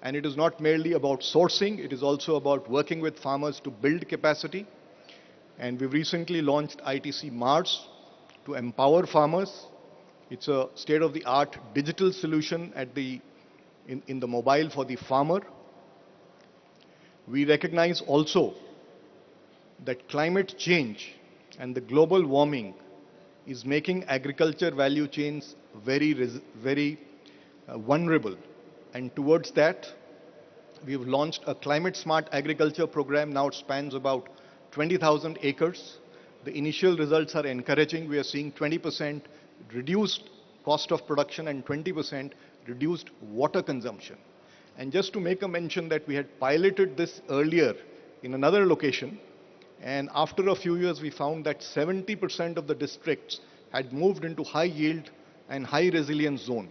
And it is not merely about sourcing, it is also about working with farmers to build capacity. And we've recently launched ITC Mars to empower farmers. It's a state-of-the-art digital solution in the mobile for the farmer. We recognize also that climate change and the global warming is making agriculture value chains very vulnerable. And towards that, we have launched a climate smart agriculture program. Now it spans about 20,000 acres. The initial results are encouraging. We are seeing 20% reduced cost of production and 20% reduced water consumption. And just to make a mention that we had piloted this earlier in another location, and after a few years we found that 70% of the districts had moved into high yield and high resilience zone.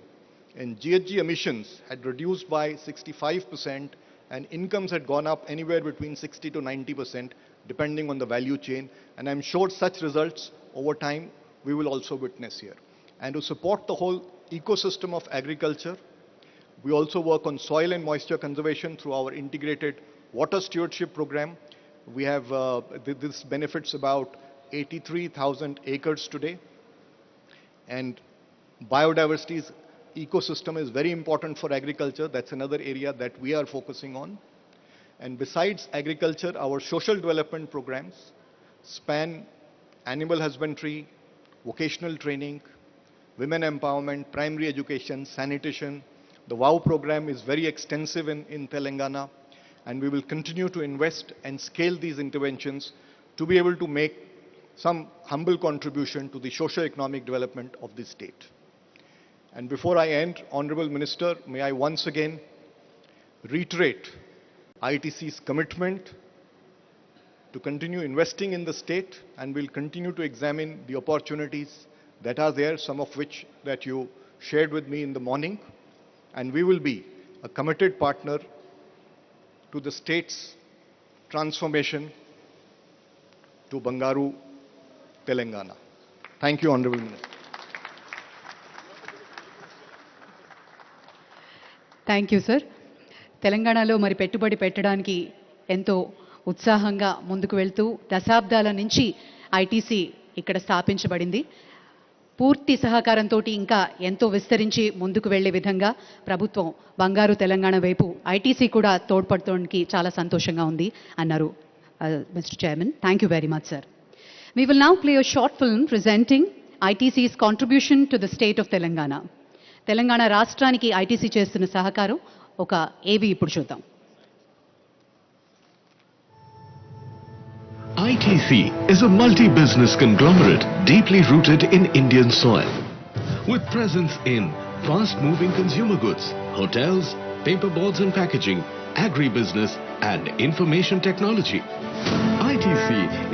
And GHG emissions had reduced by 65% and incomes had gone up anywhere between 60 to 90% depending on the value chain. And I'm sure such results over time we will also witness here. And to support the whole ecosystem of agriculture, we also work on soil and moisture conservation through our integrated water stewardship program. We have, this benefits about 83,000 acres today. And biodiversity's ecosystem is very important for agriculture. That's another area that we are focusing on. And besides agriculture, our social development programs span animal husbandry, vocational training, women empowerment, primary education, sanitation. The WOW program is very extensive in Telangana, and we will continue to invest and scale these interventions to be able to make some humble contribution to the socio-economic development of the state. And before I end, Honorable Minister, may I once again reiterate ITC's commitment to continue investing in the state, and we'll continue to examine the opportunities that are there, some of which that you shared with me in the morning. And we will be a committed partner to the state's transformation to Bangaru, Telangana. Thank you, Honorable Minister. Thank you sir. తెలంగాణలో మరి పెట్టుబడి పెట్టడానికి ఎంతో ఉత్సాహంగా ముందుకు వెళ్తూ దశాబ్దాల నుంచి ఐటీసీ ఇక్కడ స్థాపించబడింది. పూర్తి సహకారంతో ఇంకా ఎంతో విస్తరించి ముందుకు వెళ్లే విధంగా ప్రభుత్వం బంగారు తెలంగాణ వైపు ఐటీసీ కూడా తోడ్పడటానికి చాలా సంతోషంగా ఉంది అన్నారు mister chairman. Thank you very much sir. We will now play a short film presenting ITC's contribution to the state of Telangana. Telangana రాష్ట్రానికి ఐటీసీ చేస్తున్న సహకారం ఒక ఏవి ఇప్పుడు చూద్దాం. ITC is a multi-business conglomerate deeply rooted in Indian soil. With presence in fast-moving consumer goods, hotels, paperboards and packaging, agribusiness and information technology. ITC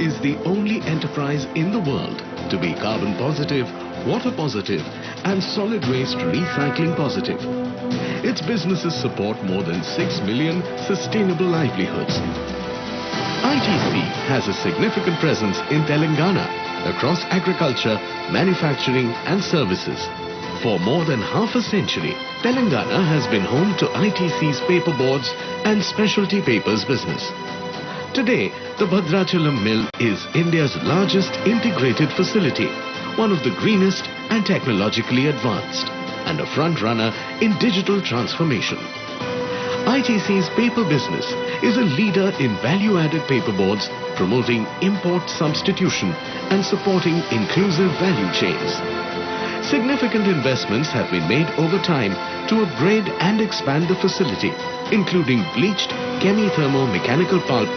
is the only enterprise in the world to be carbon positive, water positive and solid waste recycling positive. Its businesses support more than 6 million sustainable livelihoods. ITC has a significant presence in Telangana across agriculture, manufacturing and services. For more than half a century, Telangana has been home to ITC's paperboards and specialty papers business. Today, the Bhadrachalam mill is India's largest integrated facility, one of the greenest and technologically advanced, and a front-runner in digital transformation. ITC's paper business is a leader in value-added paperboards, promoting import substitution and supporting inclusive value chains. Significant investments have been made over time to upgrade and expand the facility, including bleached chemi-thermo-mechanical pulp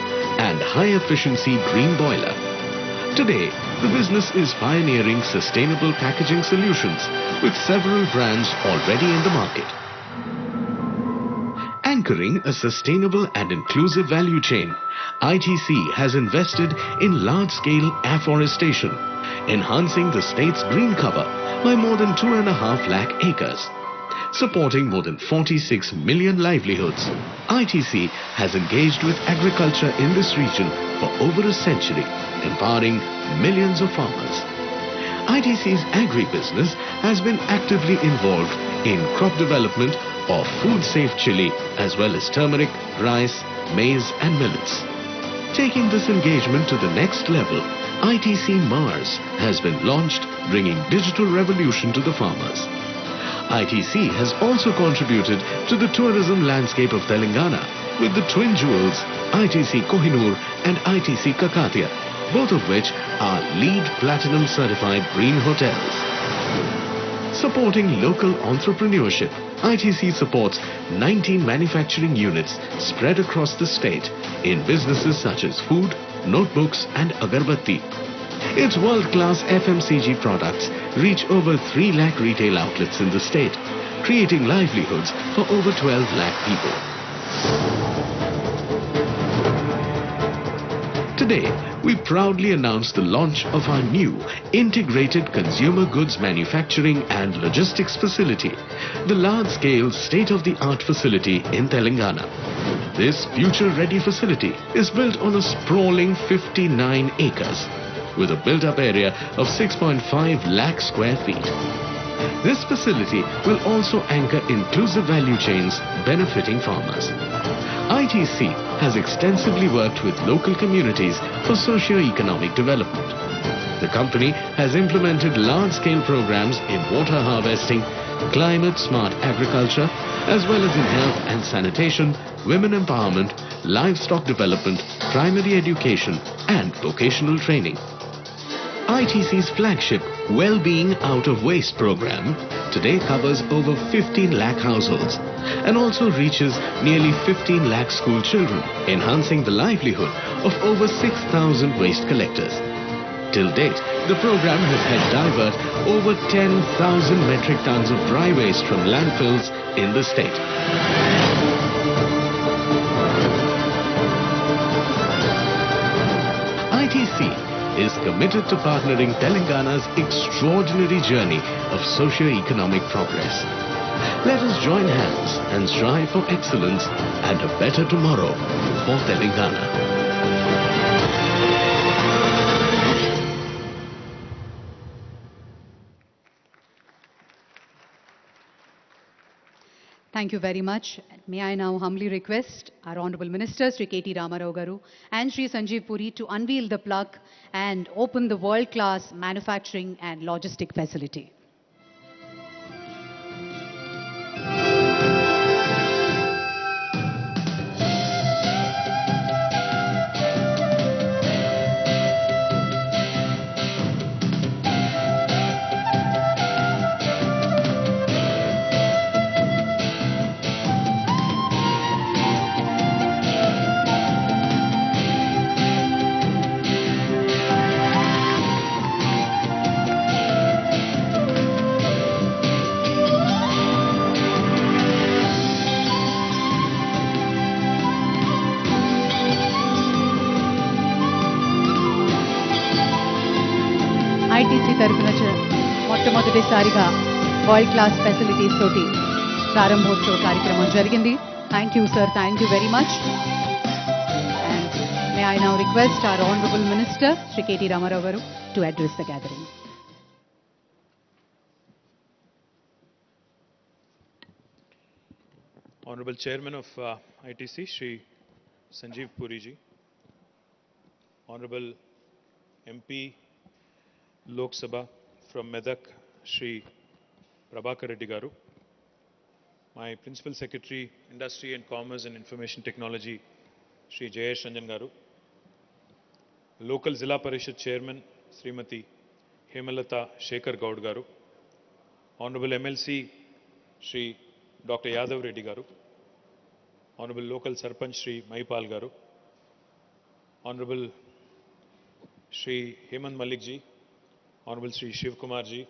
and high-efficiency green boiler. Today, the business is pioneering sustainable packaging solutions with several brands already in the market. Anchoring a sustainable and inclusive value chain, ITC has invested in large-scale afforestation, enhancing the state's green cover by more than 2.5 lakh acres. Supporting more than 46 million livelihoods, ITC has engaged with agriculture in this region for over a century, empowering millions of farmers. ITC's agribusiness has been actively involved in crop development of food-safe chili as well as turmeric, rice, maize and millets. Taking this engagement to the next level, ITC Mars has been launched, bringing digital revolution to the farmers. ITC has also contributed to the tourism landscape of Telangana with the twin jewels ITC Kohinoor and ITC Kakatia, both of which are LEED Platinum certified green hotels. Supporting local entrepreneurship, ITC supports 19 manufacturing units spread across the state in businesses such as food, notebooks and agarbatti. Its world-class FMCG products reach over 3 lakh retail outlets in the state, creating livelihoods for over 12 lakh people. Today, we proudly announce the launch of our new integrated consumer goods manufacturing and logistics facility, the large-scale state-of-the-art facility in Telangana. This future-ready facility is built on a sprawling 59 acres with a built-up area of 6.5 lakh square feet. This facility will also anchor inclusive value chains benefiting farmers. ITC has extensively worked with local communities for socio-economic development. The company has implemented large-scale programs in water harvesting, climate-smart agriculture, as well as in health and sanitation, women empowerment, livestock development, primary education and vocational training. ITC's flagship Well-Being Out of Waste program today covers over 15 lakh households and also reaches nearly 15 lakh school children, enhancing the livelihood of over 6,000 waste collectors. Till date, the program has helped divert over 10,000 metric tons of dry waste from landfills in the state. ITC is committed to partnering Telangana's extraordinary journey of socio-economic progress. Let us join hands and strive for excellence and a better tomorrow for Telangana. Thank you very much. May I now humbly request our Honorable Ministers, Sri KT Ramarao Garu and Sri Sanjeev Puri, to unveil the plug and open the world-class manufacturing and logistic facility. ITC తరపున మొట్టమొదటిసారిగా world class facilities తోటి ప్రారంభోత్సవ కార్యక్రమం జరిగింది. Thank you sir, thank you very much. And may I now request our Honorable Minister, Sri KT Ramarao Garu, to address the gathering. Honorable Chairman of ITC, Sri Sanjeev Puri ji, Honorable MP Lok Sabha from Medak, Sri Prabhakar Reddy Garu, my Principal Secretary, Industry and Commerce and Information Technology, Sri Jayesh Ranjan Garu, Local Zilla Parishad Chairman, Srimati Hemalata Shekhar Gaud Garu, Honorable MLC, Sri Dr. Yadav Reddy Garu, Honorable Local Sarpanch Sri Mahipal Garu, Honorable Sri Hemant Malik ji, Honorable Sri Shiv Kumar ji,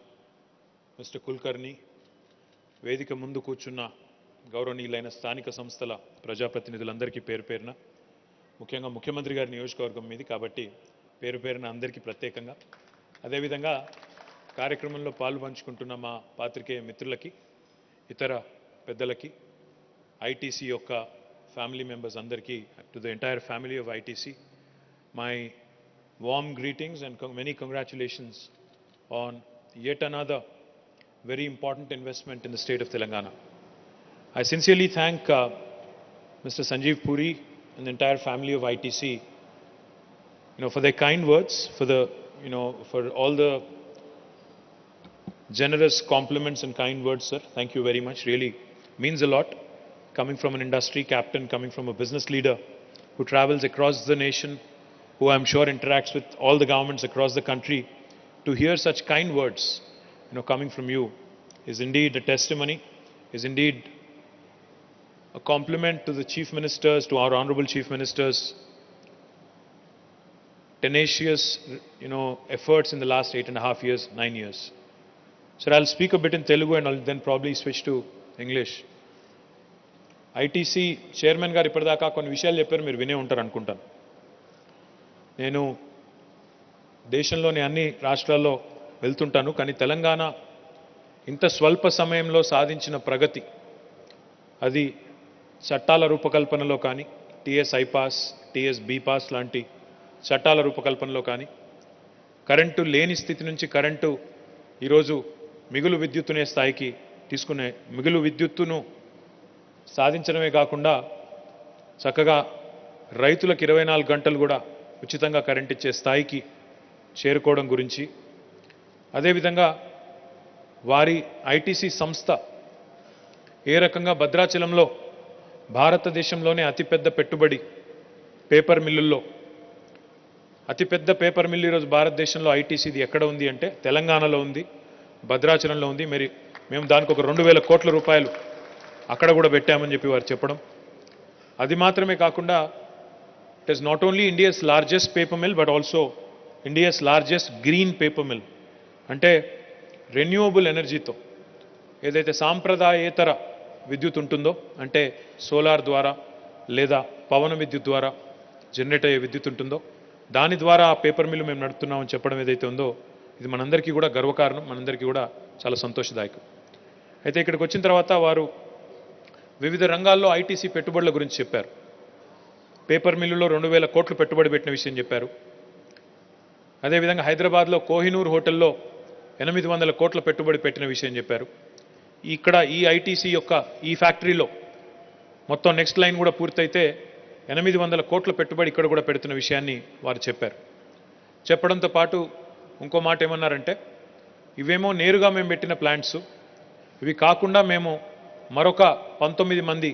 Mr. Kulkarni, వేదిక ముందు కూర్చున్న గౌరవనీయులైన స్థానిక సంస్థల ప్రజాప్రతినిధులందరికీ పేరు పేరున, ముఖ్యంగా ముఖ్యమంత్రి గారి నియోజకవర్గం మీది కాబట్టి పేరు పేరున అందరికీ ప్రత్యేకంగా, అదేవిధంగా కార్యక్రమంలో పాలు పంచుకుంటున్న మా పాత్రికేయ మిత్రులకి, ఇతర పెద్దలకి, ఐటీసీ యొక్క ఫ్యామిలీ మెంబర్స్ అందరికీ, to the entire family of ITC, my warm greetings and many congratulations on yet another very important investment in the state of Telangana. I sincerely thank Mr. Sanjeev Puri and the entire family of ITC, for their kind words, for all the generous compliments and kind words, sir. Thank you very much. Really means a lot. Coming from an industry captain, coming from a business leader who travels across the nation, who I'm sure interacts with all the governments across the country, to hear such kind words, coming from you is indeed a testimony, is indeed a compliment to the chief ministers, to our honorable chief ministers, tenacious, efforts in the last 8.5 years, 9 years. Sir, I'll speak a bit in Telugu and I'll then probably switch to English. ITC chairman గారు ఇప్పటిదాకా కొన్ని విషయాలు చెప్పారు, మీరు వినే ఉంటారు అనుకుంటాను. నేను దేశంలోని అన్ని రాష్ట్రాల్లో వెళ్తుంటాను, కానీ తెలంగాణ ఇంత స్వల్ప సమయంలో సాధించిన ప్రగతి, అది చట్టాల రూపకల్పనలో కానీ, టీఎస్ ఐపాస్, టీఎస్ బీపాస్ లాంటి చట్టాల రూపకల్పనలో కానీ, కరెంటు లేని స్థితి నుంచి కరెంటు ఈరోజు మిగులు విద్యుత్తునే స్థాయికి తీసుకునే, మిగులు విద్యుత్తును సాధించడమే కాకుండా చక్కగా రైతులకు 24 గంటలు కూడా ఉచితంగా కరెంట్ ఇచ్చే స్థాయికి చేరుకోవడం గురించి, అదేవిధంగా వారి ఐటీసీ సంస్థ ఏ రకంగా భద్రాచలంలో భారతదేశంలోనే అతిపెద్ద పెట్టుబడి పేపర్ మిల్లుల్లో, అతిపెద్ద పేపర్ మిల్లు ఈరోజు భారతదేశంలో ఐటీసీది ఎక్కడ ఉంది అంటే తెలంగాణలో ఉంది, భద్రాచలంలో ఉంది. మేము దానికి ఒక 2000 కోట్ల రూపాయలు అక్కడ కూడా పెట్టామని చెప్పి వారు చెప్పడం. అది మాత్రమే కాకుండా it is not only India's largest paper mill but also India's largest green paper mill. అంటే రెన్యూవబుల్ ఎనర్జీతో ఏదైతే సాంప్రదాయేతర విద్యుత్ ఉంటుందో, అంటే సోలార్ ద్వారా లేదా పవన విద్యుత్ ద్వారా జనరేట్ అయ్యే విద్యుత్ ఉంటుందో, దాని ద్వారా ఆ పేపర్ మిల్లు మేము నడుపుతున్నామని చెప్పడం ఏదైతే ఉందో, ఇది మనందరికీ కూడా గర్వకారణం, మనందరికీ కూడా చాలా సంతోషదాయకం. అయితే ఇక్కడికి వచ్చిన తర్వాత వారు వివిధ రంగాల్లో ఐటీసీ పెట్టుబడుల గురించి చెప్పారు. పేపర్ మిల్లులో 2000 కోట్లు పెట్టుబడి పెట్టిన విషయం చెప్పారు. అదేవిధంగా హైదరాబాద్లో కోహినూర్ హోటల్లో 800 కోట్ల పెట్టుబడి పెట్టిన విషయం చెప్పారు. ఇక్కడ ఈ ఐటీసీ యొక్క ఈ ఫ్యాక్టరీలో మొత్తం నెక్స్ట్ లైన్ కూడా పూర్తయితే 800 కోట్ల పెట్టుబడి ఇక్కడ కూడా పెడుతున్న విషయాన్ని వారు చెప్పారు. చెప్పడంతో పాటు ఇంకో మాట ఏమన్నారంటే, ఇవేమో నేరుగా మేము పెట్టిన ప్లాంట్స్, ఇవి కాకుండా మేము మరొక 19 మంది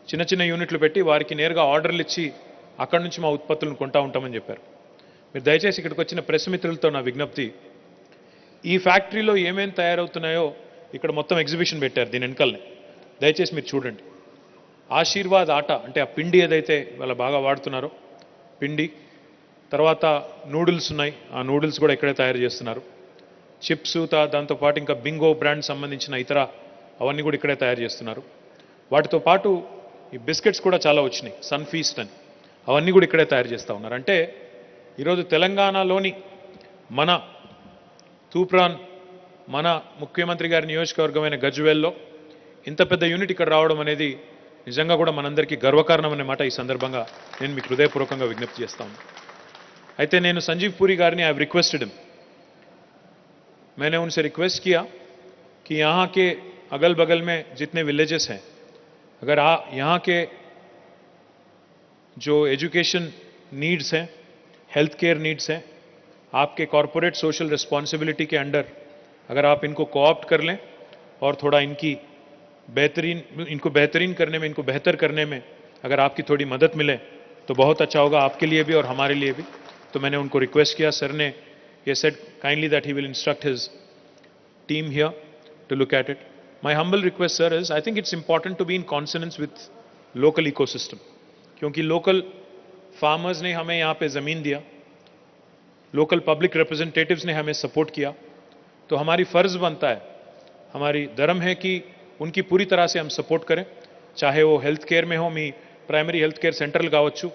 చిన్న చిన్న యూనిట్లు పెట్టి వారికి నేరుగా ఆర్డర్లు ఇచ్చి అక్కడి నుంచి మా ఉత్పత్తులను కొంటా ఉంటామని చెప్పారు. మీరు దయచేసి ఇక్కడికి వచ్చిన ప్రెస్ మిత్రులతో నా విజ్ఞప్తి, ఈ ఫ్యాక్టరీలో ఏమేం తయారవుతున్నాయో ఇక్కడ మొత్తం ఎగ్జిబిషన్ పెట్టారు దీని వెనకాలనే, దయచేసి మీరు చూడండి. ఆశీర్వాద్ ఆట అంటే ఆ పిండి ఏదైతే వాళ్ళు బాగా వాడుతున్నారో పిండి, తర్వాత నూడిల్స్ ఉన్నాయి, ఆ నూడిల్స్ కూడా ఇక్కడే తయారు చేస్తున్నారు. చిప్స్, దాంతోపాటు ఇంకా బింగో బ్రాండ్ సంబంధించిన ఇతర అవన్నీ కూడా ఇక్కడే తయారు చేస్తున్నారు. వాటితో పాటు ఈ బిస్కెట్స్ కూడా చాలా వచ్చినాయి, సన్ ఫీస్ట్ అని, అవన్నీ కూడా ఇక్కడే తయారు చేస్తూ ఉన్నారు. అంటే ఈరోజు తెలంగాణలోని మన తూప్రాన్, మన ముఖ్యమంత్రి గారి నియోజకవర్గమైన గజ్వేల్లో ఇంత పెద్ద యూనిట్ ఇక్కడ రావడం అనేది నిజంగా కూడా మనందరికీ గర్వకారణం అనే మాట ఈ సందర్భంగా నేను మీకు హృదయపూర్వకంగా విజ్ఞప్తి చేస్తాను. అయితే నేను సంజీవ్ పూరి గారిని ఐ हैव रिक्वेस्टेड हिम, मैंने उनसे रिक्वेस्ट किया कि यहाँ के अगल बगल में जितने विलेजेस हैं, अगर यहाँ के जो एजुकेशन नीड्स हैं, हेल्थ केयर नीड्स हैं, आपके कॉरपोरेट सोशल रिस्पॉन्सिबिलिटी के अंडर अगर आप इनको कोऑप्ट कर लें और थोड़ा इनको बेहतरीन करने में, इनको बेहतर करने में अगर आपकी थोड़ी मदद मिले तो बहुत अच्छा होगा आपके लिए भी और हमारे लिए भी. तो मैंने उनको रिक्वेस्ट किया. सर ने ये said kindly that he will instruct his team here to look at it. My humble request, sir, is I think it's important to be in consonance with local ecosystem, क्योंकि local farmers ने हमें यहाँ पे ज़मीन दिया, local public representatives ने हमें support किया, तो हमारी फ़र्ज़ बनता है, हमारी धर्म है कि उनकी पूरी तरह से हम सपोर्ट करें, चाहे वो हेल्थ केयर में हो, मी ప్రైమరీ హెల్త్ కేర్ సెంటర్లు కావచ్చు,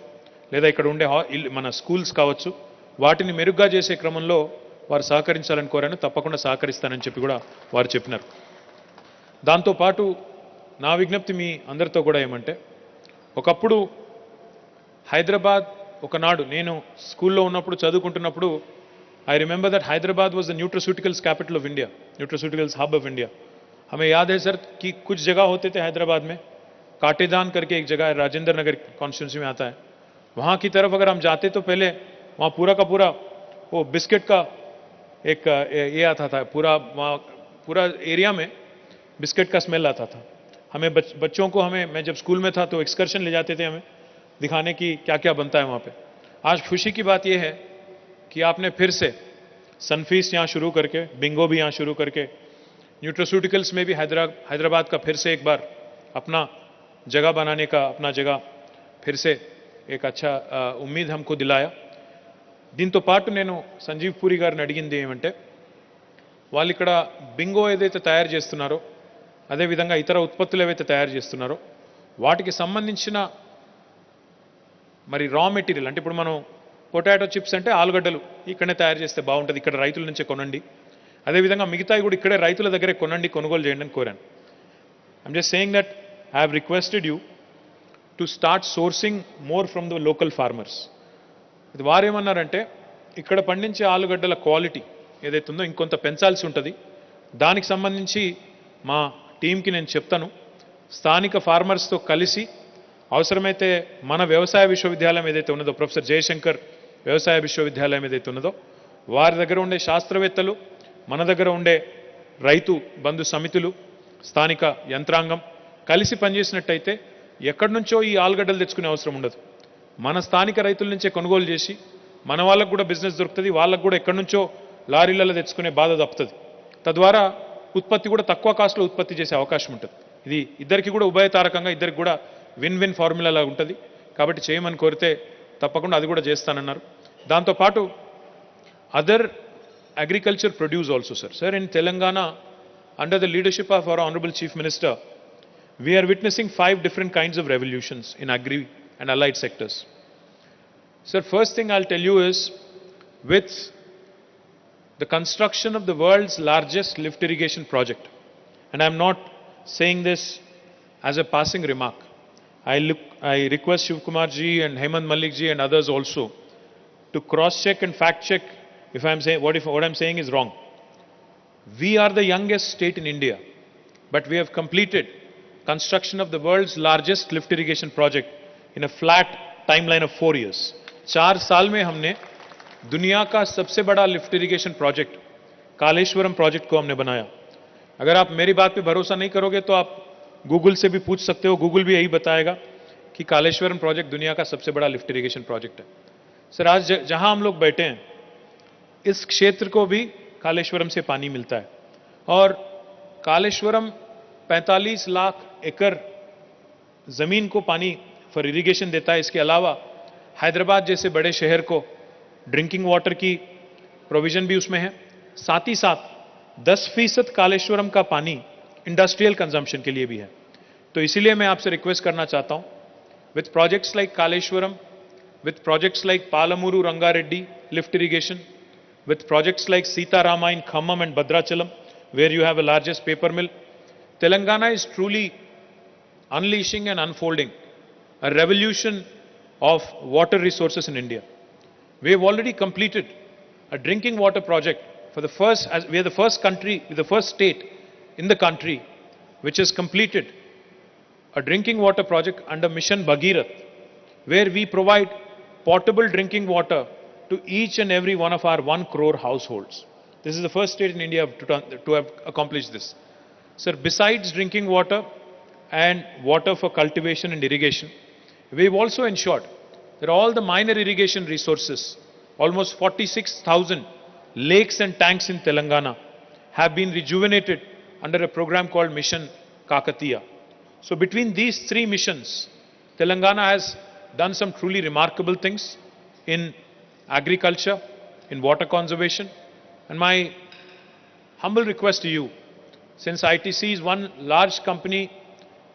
లేదా ఇక్కడ ఉండే మన స్కూల్స్ కావచ్చు, వాటిని మెరుగ్గా చేసే క్రమంలో వారు సహకరించాలని కోరాను. తప్పకుండా సహకరిస్తానని చెప్పి కూడా వారు చెప్పినారు. దాంతోపాటు నా విజ్ఞప్తి మీ అందరితో కూడా ఏమంటే, ఒకప్పుడు హైదరాబాద్, ఒకనాడు నేను స్కూల్లో ఉన్నప్పుడు చదువుకుంటున్నప్పుడు I remember that Hyderabad was the nutraceuticals capital of India, nutraceuticals hub of India. हमें याद है सर कि कुछ जगह होते थे हैदराबाद में, काटेदान करके एक जगह है, राजेंद्र नगर कॉन्स्टिट्यूंसी में आता है, वहां की तरफ अगर हम जाते तो पहले वहां पूरा का पूरा वो बिस्किट का एक ये आता था, पूरा वहां पूरा एरिया में बिस्किट का स्मेल आता था। हमें बच्चों को मैं जब स्कूल में था तो एक्सकर्शन ले जाते थे हमें दिखाने की क्या क्या बनता है वहां पे। आज खुशी की बात यह है कि आपने फिर से सनफीस्ट यहां शुरू करके, बिंगो भी यहां शुरू करके, न्यूट्रोस्यूटिकल्स में भी हैदराबाद का फिर से एक बार अपना जगह बनाने का, अपना जगह फिर से एक अच्छा उम्मीद हमको दिलाया। దీంతో పాటు నేను సంజీవ్ పూరి గారిని అడిగింది ఏమంటే, వాళ్ళు ఇక్కడ బింగో ఏదైతే తయారు చేస్తున్నారో, అదేవిధంగా ఇతర ఉత్పత్తులు ఏవైతే తయారు చేస్తున్నారో వాటికి సంబంధించిన మరి రా మెటీరియల్, అంటే ఇప్పుడు మనం పొటాటో చిప్స్ అంటే ఆలుగడ్డలు ఇక్కడనే తయారు చేస్తే బాగుంటుంది, ఇక్కడ రైతుల నుంచే కొనండి, అదేవిధంగా మిగతాయి కూడా ఇక్కడే రైతుల దగ్గరే కొనండి, కొనుగోలు చేయండి అని కోరాను. I'm just saying that I have requested you to start sourcing more from the local farmers. ఇది వారేమన్నారంటే, ఇక్కడ పండించే ఆలుగడ్డల క్వాలిటీ ఏదైతే ఉందో ఇంకొంత పెంచాల్సి ఉంటుంది, దానికి సంబంధించి మా టీంకి నేను చెప్తాను, స్థానిక ఫార్మర్స్తో కలిసి అవసరమైతే మన వ్యవసాయ విశ్వవిద్యాలయం ఏదైతే ఉన్నదో, ప్రొఫెసర్ జయశంకర్ వ్యవసాయ విశ్వవిద్యాలయం ఏదైతే ఉన్నదో వారి దగ్గర ఉండే శాస్త్రవేత్తలు, మన దగ్గర ఉండే రైతు బంధు సమితులు, స్థానిక యంత్రాంగం కలిసి పనిచేసినట్టయితే ఎక్కడి నుంచో ఈ ఆలుగడ్డలు తెచ్చుకునే అవసరం ఉండదు. మన స్థానిక రైతుల నుంచే కొనుగోలు చేసి మన వాళ్ళకు కూడా బిజినెస్ దొరుకుతుంది, వాళ్ళకు కూడా ఎక్కడి నుంచో లారీలలో తెచ్చుకునే బాధ తప్పుతుంది. తద్వారా ఉత్పత్తి కూడా తక్కువ కాస్ట్లో ఉత్పత్తి చేసే అవకాశం ఉంటుంది. ఇది ఇద్దరికి కూడా ఉభయతారకంగా, ఇద్దరికి కూడా విన్ విన్ ఫార్ములా లాగా ఉంటుంది. కాబట్టి చేయమని కోరితే తప్పకుండా అది కూడా చేస్తానన్నారు. దాంతోపాటు other agriculture produce also sir in Telangana under the leadership of our honourable chief minister we are witnessing 5 different kinds of revolutions in agri and allied sectors. Sir, first thing I'll tell you is, with the construction of the world's largest lift irrigation project, and I'm not saying this as a passing remark, I request Shiv Kumar ji and Hemant Malik ji and others also to cross check and fact check if I'm saying what I'm saying is wrong. We are the youngest state in India, but we have completed construction of the world's largest lift irrigation project in a flat timeline of 4 years. 4 साल में हमने दुनिया का सबसे बड़ा lift irrigation project Kaleshwaram project को हमने बनाया. अगर आप मेरी बात पे भरोसा नहीं करोगे तो आप गूगल से भी पूछ सकते हो, गूगल भी यही बताएगा कि कालेश्वरम प्रोजेक्ट दुनिया का सबसे बड़ा लिफ्ट इरिगेशन प्रोजेक्ट है. सर, आज जहां हम लोग बैठे हैं इस क्षेत्र को भी कालेश्वरम से पानी मिलता है, और कालेश्वरम 45 लाख एकड़ जमीन को पानी फॉर इरिगेशन देता है. इसके अलावा हैदराबाद जैसे बड़े शहर को ड्रिंकिंग वाटर की प्रोविजन भी उसमें है. साथ ही साथ 10% कालेश्वरम का पानी इंडस्ट्रियल कंजम्पशन के लिए भी है. तो इसीलिए मैं आपसे रिक्वेस्ट करना चाहता हूं, with projects like Kaleshwaram, with projects like Palamuru Rangareddy lift irrigation, with projects like Sitarama in Khammam and Bhadrachalam where you have a largest paper mill, Telangana is truly unleashing and unfolding a revolution of water resources in India. We have already completed a drinking water project for the first, as we are the first country, the first state in the country which has completed a drinking water project under Mission Bhagirath, where we provide potable drinking water to each and every one of our 1 crore households. This is the first state in India to have accomplished this. Sir, besides drinking water and water for cultivation and irrigation, we've also ensured that all the minor irrigation resources, almost 46,000 lakes and tanks in Telangana, have been rejuvenated under a program called Mission Kakatiya. So between these 3 missions, Telangana has done some truly remarkable things in agriculture, in water conservation. And my humble request to you, since ITC is one large company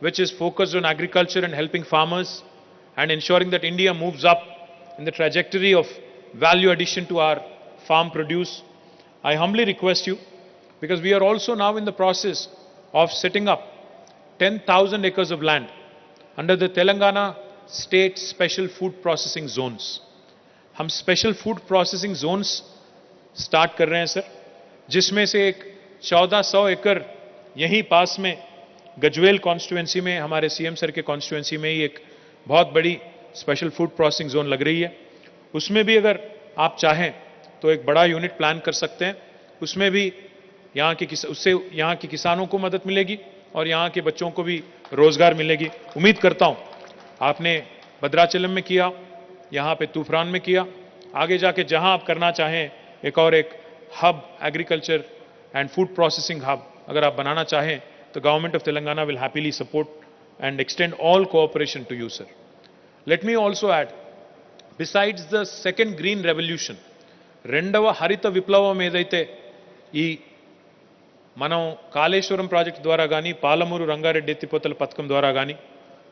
which is focused on agriculture and helping farmers and ensuring that India moves up in the trajectory of value addition to our farm produce, I humbly request you, because we are also now in the process of setting up 10,000 acres of land under the Telangana State Special Food Processing Zones. हम special food processing zones start कर रहे हैं sir, जिसमें से एक 1400 एकड़ यहीं पास में गजवेल कॉन्स्टिट्यूएंसी में हमारे सीएम सर के कॉन्स्टिट्यूएंसी में ही एक बहुत बड़ी स्पेशल फूड प्रोसेसिंग जोन लग रही है। उसमें भी अगर आप चाहें तो एक बड़ा यूनिट प्लान कर सकते हैं। उसमें भी उससे यहाँ के किसानों को मदद मिलेगी और यहाँ के बच्चों को भी रोजगार मिलेगी। उम्मीद करता हूं आपने भद्राचलम में किया, यहाँ पे तूफान में किया, आगे जाके जहां आप करना चाहें एक hub agriculture and food processing hub अगर आप बनाना चाहें तो government of Telangana will happily support and extend all cooperation to you, sir. Let me also add, besides the second green revolution, రెండవ హరిత విప్లవం ఏదైతే ఈ మనం కాళేశ్వరం ప్రాజెక్టు ద్వారా కానీ పాలమూరు రంగారెడ్డి ఎత్తిపోతల పథకం ద్వారా కానీ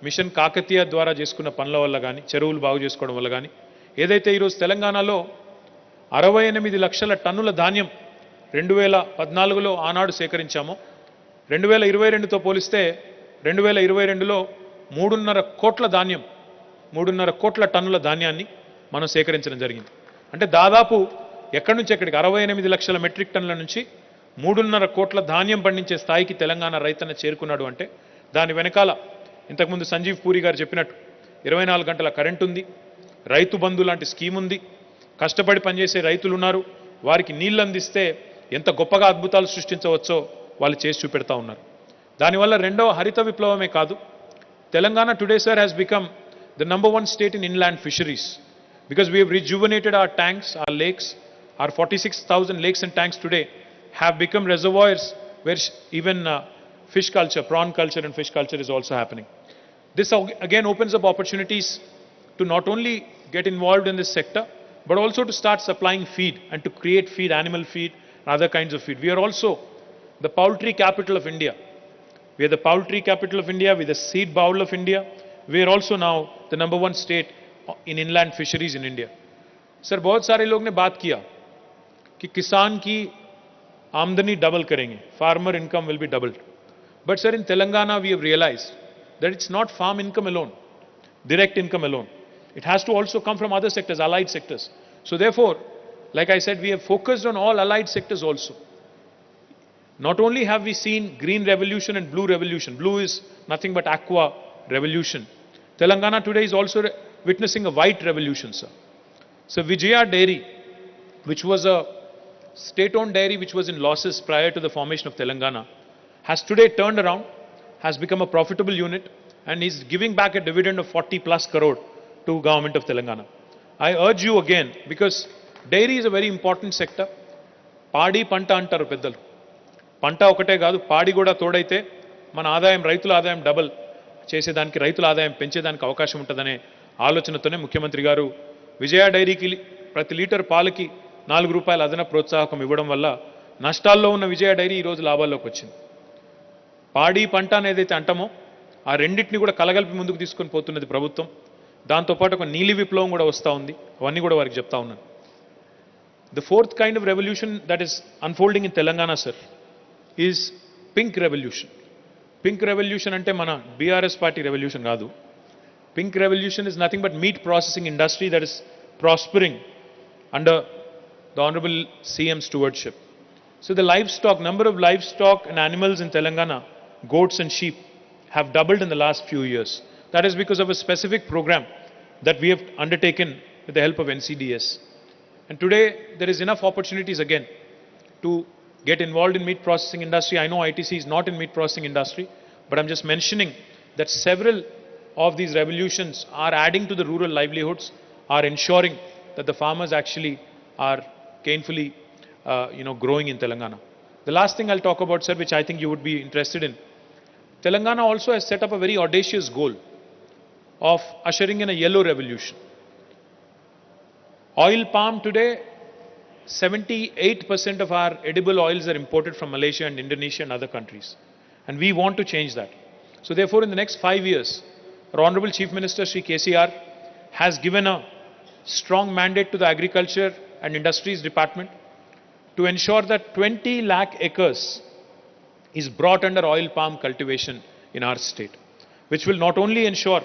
మిషన్ కాకతీయ ద్వారా చేసుకున్న పనుల వల్ల కానీ చెరువులు బాగు చేసుకోవడం వల్ల కానీ ఏదైతే ఈరోజు తెలంగాణలో 68 లక్షల టన్నుల ధాన్యం 2014లో ఆనాడు సేకరించామో 2022తో పోలిస్తే 2022లో 3.5 కోట్ల ధాన్యం 3.5 కోట్ల టన్నుల ధాన్యాన్ని మనం సేకరించడం జరిగింది. అంటే దాదాపు ఎక్కడి నుంచి ఎక్కడికి 68 లక్షల మెట్రిక్ టన్నుల నుంచి 3.5 కోట్ల ధాన్యం పండించే స్థాయికి తెలంగాణ రైతన్న చేరుకున్నాడు. అంటే దాని వెనకాల ఇంతకుముందు సంజీవ్ పూరి గారు చెప్పినట్టు 24 గంటల కరెంట్ ఉంది, రైతు బంధు లాంటి స్కీమ్ ఉంది, కష్టపడి పనిచేసే రైతులు ఉన్నారు, వారికి నీళ్లు అందిస్తే ఎంత గొప్పగా అద్భుతాలు సృష్టించవచ్చో వాళ్ళు చేసి చూపెడతా ఉన్నారు. దానివల్ల రెండవ హరిత విప్లవమే కాదు, Telangana today sir has become the number 1 state in inland fisheries because we have rejuvenated our tanks, our lakes. Our 46,000 lakes and tanks today have become reservoirs where even fish culture, prawn culture and fish culture is also happening. This again opens up opportunities to not only get involved in this sector, but also to start supplying feed and to create feed, animal feed and other kinds of feed. We are also the poultry capital of India. We are the poultry capital of India, we are the seed bowl of India. We are also now the number 1 state in inland fisheries in India. Sir बहुत सारे लोग ने बात किया कि किसान की आमदनी डबल करेंगे, farmer income will be doubled. But sir in Telangana we have realised that it's not farm income alone, direct income alone. It has to also come from other sectors, allied sectors. So therefore, like I said, we have focused on all allied sectors also. Not only have we seen green revolution and blue revolution, blue is nothing but aqua revolution. Telangana today is also witnessing a white revolution, sir. So Vijaya Dairy, which was a state-owned dairy which was in losses prior to the formation of Telangana, has today turned around, has become a profitable unit and is giving back a dividend of 40 plus crore to government of Telangana. I urge you again, because dairy is a very important sector. Paadi panta antaru peddalu. పంట ఒకటే కాదు, పాడి కూడా తోడైతే మన ఆదాయం, రైతుల ఆదాయం డబుల్ చేసేదానికి, రైతుల ఆదాయం పెంచేదానికి అవకాశం ఉంటుందనే ఆలోచనతోనే ముఖ్యమంత్రి గారు విజయ డైరీకి ప్రతి లీటర్ పాలకి 4 రూపాయల అదనపు ప్రోత్సాహకం ఇవ్వడం వల్ల నష్టాల్లో ఉన్న విజయ డైరీ ఈరోజు లాభాల్లోకి వచ్చింది. పాడి పంట అనేదైతే అంటామో ఆ రెండింటిని కూడా కలగలిపి ముందుకు తీసుకొని పోతున్నది ప్రభుత్వం. దాంతోపాటు ఒక నీలి విప్లవం కూడా వస్తూ ఉంది. అవన్నీ కూడా వారికి చెప్తా ఉన్నాను. The 4th kind of revolution that is unfolding in Telangana sir is pink revolution. Pink revolution ante mana BRS party revolution kaadu. Pink revolution is nothing but meat processing industry that is prospering under the honorable CM stewardship. So the livestock, number of livestock and animals in Telangana, goats and sheep, have doubled in the last few years. That is because of a specific program that we have undertaken with the help of NCDS. And today there is enough opportunities again to get involved in meat processing industry. I know ITC is not in meat processing industry, but I'm just mentioning that several of these revolutions are adding to the rural livelihoods, are ensuring that the farmers actually are gainfully growing in Telangana. The last thing I'll talk about, sir, which I think you would be interested in, Telangana also has set up a very audacious goal of ushering in a yellow revolution. Oil palm today, 78% of our edible oils are imported from Malaysia and Indonesia and other countries. And we want to change that. So therefore, in the next 5 years, our Honorable Chief Minister, Shri KTR, has given a strong mandate to the Agriculture and Industries Department to ensure that 20 lakh acres is brought under oil palm cultivation in our state, which will not only ensure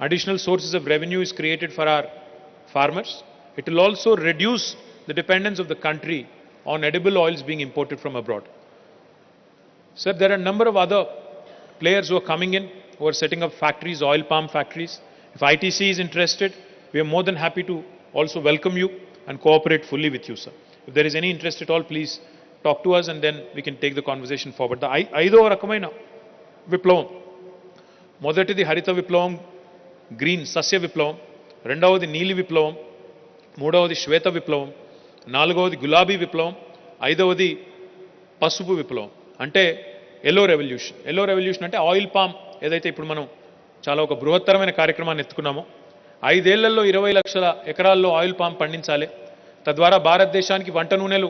additional sources of revenue is created for our farmers, it will also reduce the dependence of the country on edible oils being imported from abroad. Sir, there are a number of other players who are coming in, who are setting up factories, oil palm factories. If ITC is interested, we are more than happy to also welcome you and cooperate fully with you, sir. If there is any interest at all, please talk to us and then we can take the conversation forward. The ఐదో రకమైన విప్లవం, మొదటిది హరిత విప్లవం, green సస్య విప్లవం, రెండవది నీలి విప్లవం, మూడవది శ్వేత విప్లవం, నాలుగవది గులాబీ విప్లవం, ఐదవది పసుపు విప్లవం అంటే ఎల్లో రెవల్యూషన్. ఎల్లో రెవల్యూషన్ అంటే ఆయిల్ పామ్ ఏదైతే ఇప్పుడు మనం చాలా ఒక బృహత్తరమైన కార్యక్రమాన్ని ఎత్తుకున్నామో, 5 ఏళ్లలో 20 లక్షల ఎకరాల్లో ఆయిల్ పామ్ పండించాలి, తద్వారా భారతదేశానికి వంట నూనెలు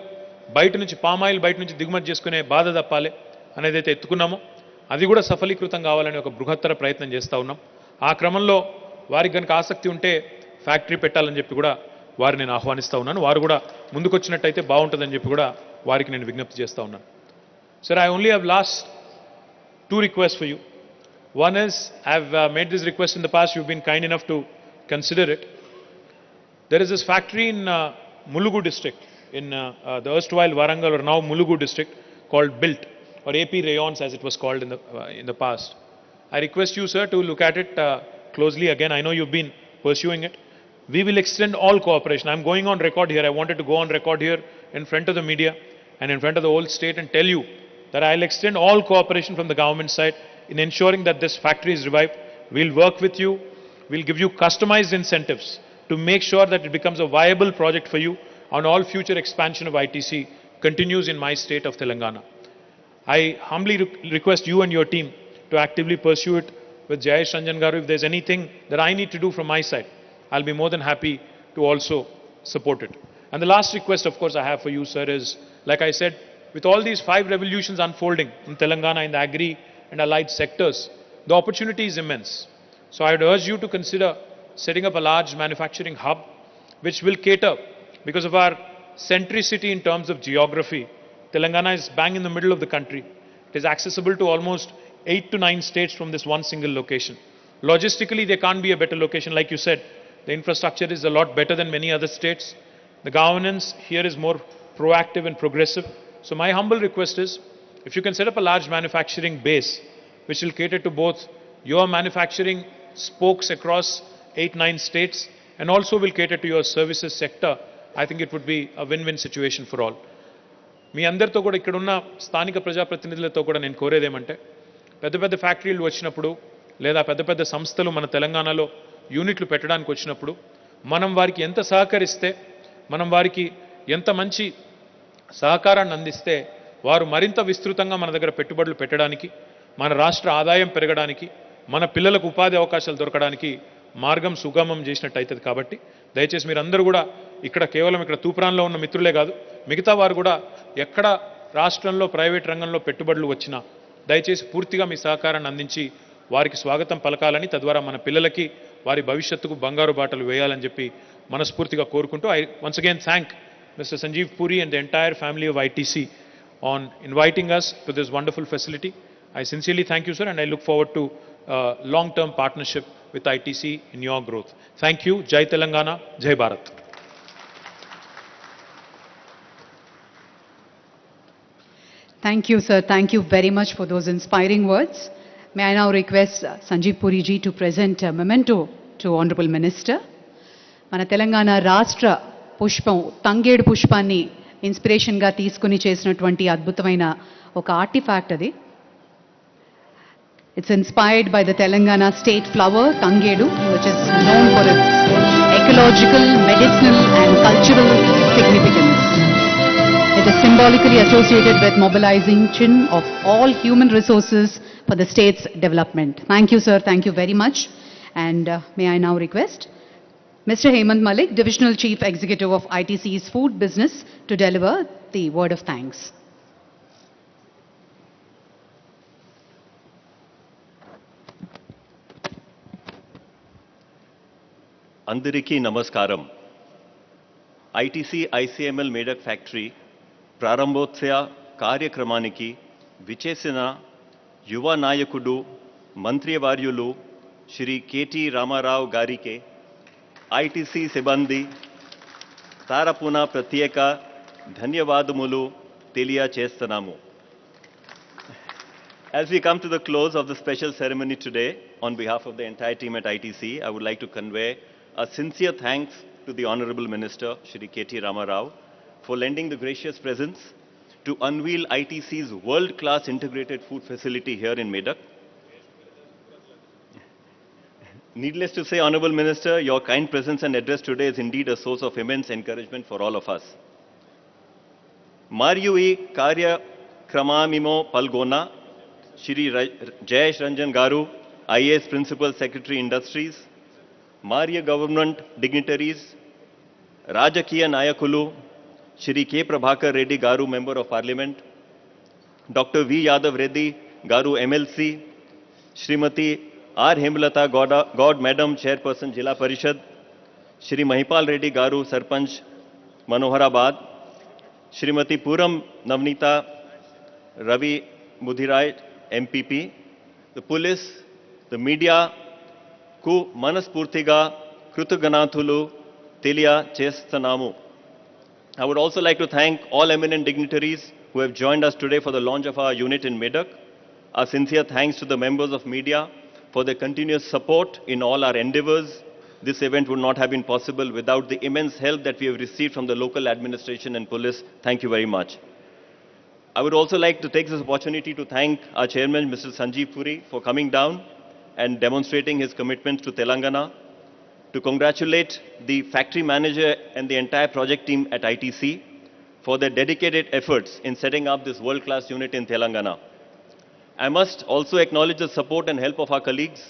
బయట నుంచి పామాయిల్ బయట నుంచి దిగుమతి చేసుకునే బాధ తప్పాలి అనేదైతే ఎత్తుకున్నామో అది కూడా సఫలీకృతం కావాలని ఒక బృహత్తర ప్రయత్నం చేస్తూ ఉన్నాం. ఆ క్రమంలో వారికి కనుక ఆసక్తి ఉంటే ఫ్యాక్టరీ పెట్టాలని చెప్పి కూడా వారిని నేను ఆహ్వానిస్తూ ఉన్నాను. వారు కూడా ముందుకొచ్చినట్టయితే బాగుంటుందని చెప్పి కూడా వారికి నేను విజ్ఞప్తి చేస్తూ ఉన్నాను. Sir, I only have last 2 requests for you. One is, I've made this request in the past, you've been kind enough to consider it. There is this factory in Telugu district, in the erstwhile Warangal or now Telugu district, called BILT, or AP Rayons as it was called in the past. I request you, sir, to look at it closely again. I know you've been pursuing it. We will extend all cooperation. I'm going on record here. I wanted to go on record here in front of the media and in front of the whole state and tell you that I'll extend all cooperation from the government side in ensuring that this factory is revived. We'll work with you. We'll give you customized incentives to make sure that it becomes a viable project for you and all future expansion of ITC continues in my state of Telangana. I humbly request you and your team to actively pursue it with Jayesh Ranjan Garu. If there's anything that I need to do from my side, I'll be more than happy to also support it. And the last request, of course, I have for you, sir, is, like I said, with all these 5 revolutions unfolding in Telangana in the agri and allied sectors, the opportunity is immense. So I would urge you to consider setting up a large manufacturing hub which will cater, because of our centricity in terms of geography. Telangana is bang in the middle of the country. It is accessible to almost 8 to 9 states from this one single location. Logistically, there can't be a better location. Like you said, the infrastructure is a lot better than many other states. The governance here is more proactive and progressive. So my humble request is, if you can set up a large manufacturing base, which will cater to both your manufacturing spokes across 8-9 states and also will cater to your services sector, I think it would be a win-win situation for all. మీ అందరితో కూడా ఇక్కడ ఉన్న స్థానిక ప్రజాప్రతినిధులతో కూడా నేను కోరేదేమంటే, పెద్ద పెద్ద ఫ్యాక్టరీలు వచ్చినప్పుడు లేదా పెద్ద పెద్ద సంస్థలు మన తెలంగాణలో యూనిట్లు పెట్టడానికి వచ్చినప్పుడు మనం వారికి ఎంత సహకరిస్తే, మనం వారికి ఎంత మంచి సహకారాన్ని అందిస్తే వారు మరింత విస్తృతంగా మన దగ్గర పెట్టుబడులు పెట్టడానికి, మన రాష్ట్ర ఆదాయం పెరగడానికి, మన పిల్లలకు ఉపాధి అవకాశాలు దొరకడానికి మార్గం సుగమం చేసినట్టు అవుతుంది. కాబట్టి దయచేసి మీరందరూ కూడా ఇక్కడ కేవలం ఇక్కడ తూప్రాన్లో ఉన్న మిత్రులే కాదు, మిగతా వారు కూడా ఎక్కడ రాష్ట్రంలో ప్రైవేట్ రంగంలో పెట్టుబడులు వచ్చినా దయచేసి పూర్తిగా మీ సహకారాన్ని అందించి వారికి స్వాగతం పలకాలని, తద్వారా మన పిల్లలకి వారి భవిష్యత్తుకు బంగారు బాటలు వేయాలని చెప్పి మనస్ఫూర్తిగా కోరుకుంటూ, I once again thank Mr. Sanjeev Puri and the entire family of ITC on inviting us to this wonderful facility. I sincerely thank you, sir, and I look forward to long-term partnership with ITC in your growth. Thank you. Jai Telangana, Jai Bharat. Thank you, sir. Thank you very much for those inspiring words. May I now request Sanjeev Puri ji to present a memento to Honorable Minister. మన తెలంగాణ రాష్ట్ర పుష్పం తంగేడు పుష్పాన్ని ఇన్స్పిరేషన్గా తీసుకుని చేసినటువంటి అద్భుతమైన ఒక artefact అది. It's inspired by the Telangana state flower, Tangedu, which is known for its ecological, medicinal and cultural significance. It is symbolically associated with mobilization of all human resources for the state's development. Thank you, sir. Thank you very much. And may I now request Mr. Hemant Malik, Divisional Chief Executive of ITC's Food Business, to deliver the word of thanks. అందరికీ నమస్కారం. ITC ఐసీఎంఎల్ Medak factory ప్రారంభోత్సవ కార్యక్రమానికి విచేసిన యువ నాయకుడు మంత్రివర్యులు Shri KT Ramarao గారికి ITC సిబ్బంది తరపున ప్రత్యేక ధన్యవాదములు తెలియచేస్తున్నాము. As we come to the close of the special ceremony today, on behalf of the entire team at ITC, I would like to convey a sincere thanks to the Honorable Minister, Shri KT Ramarao, for lending the gracious presence to unveil ITC's world-class integrated food facility here in Medak. Needless to say, Honorable Minister, your kind presence and address today is indeed a source of immense encouragement for all of us. Mariyu ee కార్యక్రమమో పాల్గొన్న Shri Jayesh Ranjan Garu, IAS Principal Secretary Industries, Maria Government Dignitaries, Rajakiya Nayakulu, Shri K. Prabhakar Reddy Garu, Member of Parliament, Dr. V. Yadav Reddy Garu, MLC, Srimati R. Hemlata God Madam, Chairperson Jila Parishad, Shri Mahipal Reddy Garu, Sarpanch Manoharabad, Srimati Puram Navnita Ravi Mudhirai, MPP, the police, the media, ku manaspurtiga krutuganatulu telia chestanamu. I would also like to thank all eminent dignitaries who have joined us today for the launch of our unit in Medak. Our sincere thanks to the members of media for their continuous support in all our endeavors. This event would not have been possible without the immense help that we have received from the local administration and police. Thank you very much. I would also like to take this opportunity to thank our chairman, Mr. Sanjeev Puri, for coming down and demonstrating his commitment to Telangana, to congratulate the factory manager and the entire project team at ITC for their dedicated efforts in setting up this world-class unit in Telangana. I must also acknowledge the support and help of our colleagues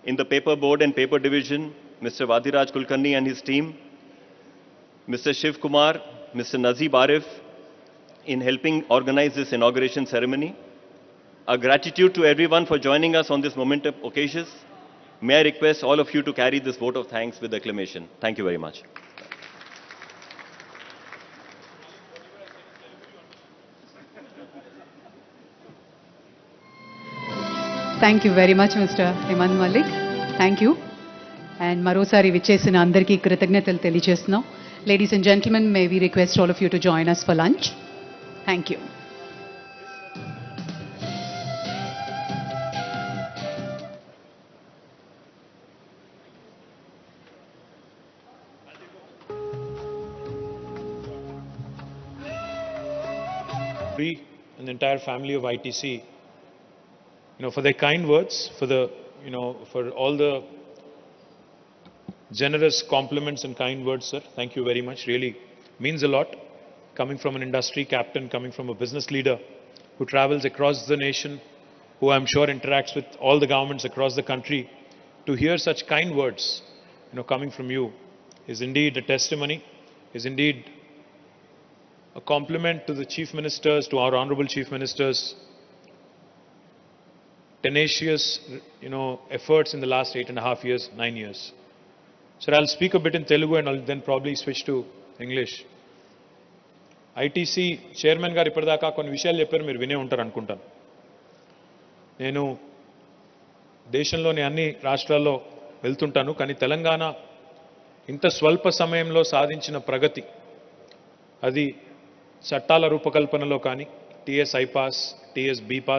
in the paper board and paper division, Mr. Vadiraj Kulkarni and his team, Mr. Shiv Kumar, Mr. Nazib Arif, in helping organize this inauguration ceremony. Our gratitude to everyone for joining us on this momentous occasion. May I request all of you to carry this vote of thanks with acclamation. Thank you very much. Thank you very much Mister Himanth Mallik. Thank you. And మరోసారి విచ్చేసిన అందరికీ కృతజ్ఞతలు తెలియజేస్తున్నాం. Ladies and gentlemen, may we request all of you to join us for lunch. Thank you. And the entire family of ITC, for their kind words, for all the generous compliments and kind words, sir. Thank you very much. Really means a lot. Coming from an industry captain, coming from a business leader who travels across the nation, who I'm sure interacts with all the governments across the country, to hear such kind words, coming from you is indeed a testimony, is indeed a compliment to the chief ministers, to our honorable chief ministers, tenacious, efforts in the last 8.5 years, 9 years. Sir, I'll speak a bit in Telugu and I'll then probably switch to English. ITC chairman గారు ఇప్పటిదాకా కొన్ని విషయాలు చెప్పారు, మీరు వినే ఉంటారు అనుకుంటాను. నేను దేశంలోని అన్ని రాష్ట్రాల్లో వెళ్తుంటాను, కానీ తెలంగాణ ఇంత స్వల్ప సమయంలో సాధించిన ప్రగతి, అది చట్టాల రూపకల్పనలో కానీ, టీఎస్ ఐపాస్, టీఎస్ బీపాస్